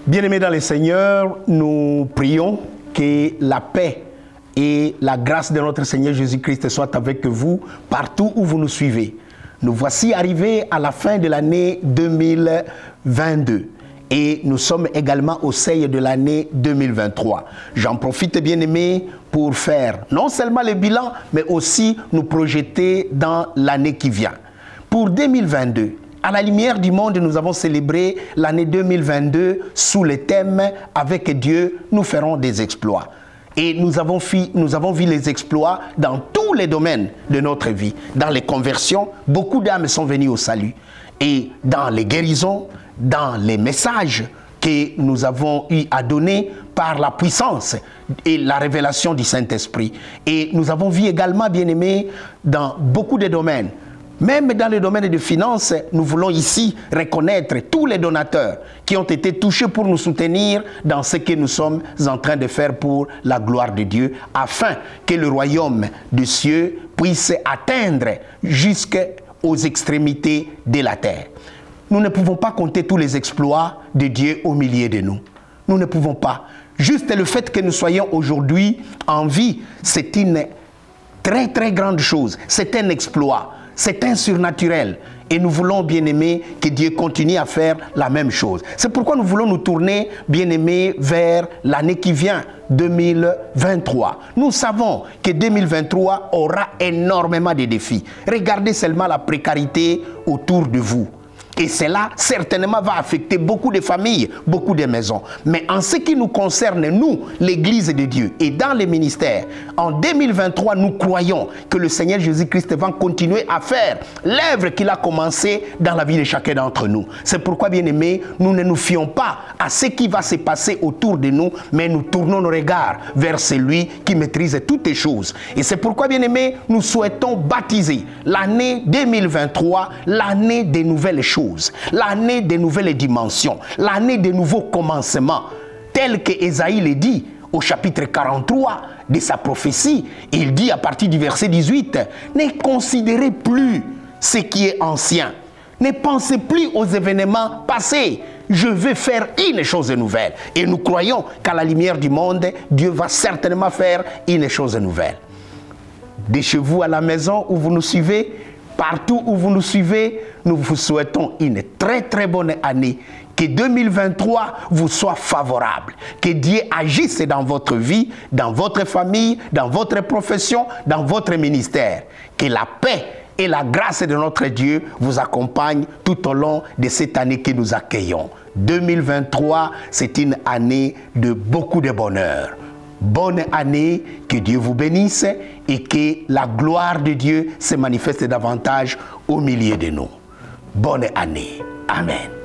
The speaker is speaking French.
Bien-aimés dans le Seigneur, nous prions que la paix et la grâce de notre Seigneur Jésus-Christ soient avec vous partout où vous nous suivez. Nous voici arrivés à la fin de l'année 2022 et nous sommes également au seuil de l'année 2023. J'en profite, bien-aimés, pour faire non seulement le bilan, mais aussi nous projeter dans l'année qui vient. Pour 2022, à la lumière du monde, nous avons célébré l'année 2022 sous le thème « Avec Dieu, nous ferons des exploits ». Et nous avons vu les exploits dans tous les domaines de notre vie. Dans les conversions, beaucoup d'âmes sont venues au salut. Et dans les guérisons, dans les messages que nous avons eu à donner par la puissance et la révélation du Saint-Esprit. Et nous avons vu également, bien-aimés, dans beaucoup de domaines. Même dans le domaine des finances, nous voulons ici reconnaître tous les donateurs qui ont été touchés pour nous soutenir dans ce que nous sommes en train de faire pour la gloire de Dieu, afin que le royaume des cieux puisse atteindre jusqu'aux extrémités de la terre. Nous ne pouvons pas compter tous les exploits de Dieu au milieu de nous. Nous ne pouvons pas. Juste le fait que nous soyons aujourd'hui en vie, c'est une très très grande chose. C'est un exploit. C'est un surnaturel et nous voulons, bien-aimés, que Dieu continue à faire la même chose. C'est pourquoi nous voulons nous tourner, bien-aimés, vers l'année qui vient, 2023. Nous savons que 2023 aura énormément de défis. Regardez seulement la précarité autour de vous. Et cela, certainement, va affecter beaucoup de familles, beaucoup de maisons. Mais en ce qui nous concerne, nous, l'Église de Dieu, et dans les ministères, en 2023, nous croyons que le Seigneur Jésus-Christ va continuer à faire l'œuvre qu'il a commencée dans la vie de chacun d'entre nous. C'est pourquoi, bien-aimés, nous ne nous fions pas à ce qui va se passer autour de nous, mais nous tournons nos regards vers celui qui maîtrise toutes les choses. Et c'est pourquoi, bien-aimés, nous souhaitons baptiser l'année 2023, l'année des nouvelles choses. L'année des nouvelles dimensions, l'année des nouveaux commencements, tel que Ésaïe le dit au chapitre 43 de sa prophétie. Il dit à partir du verset 18, « Ne considérez plus ce qui est ancien, ne pensez plus aux événements passés, je vais faire une chose nouvelle. » Et nous croyons qu'à la lumière du monde, Dieu va certainement faire une chose nouvelle. De chez vous à la maison où vous nous suivez, partout où vous nous suivez, nous vous souhaitons une très très bonne année. Que 2023 vous soit favorable. Que Dieu agisse dans votre vie, dans votre famille, dans votre profession, dans votre ministère. Que la paix et la grâce de notre Dieu vous accompagnent tout au long de cette année que nous accueillons. 2023, c'est une année de beaucoup de bonheur. Bonne année, que Dieu vous bénisse et que la gloire de Dieu se manifeste davantage au milieu de nous. Bonne année. Amen.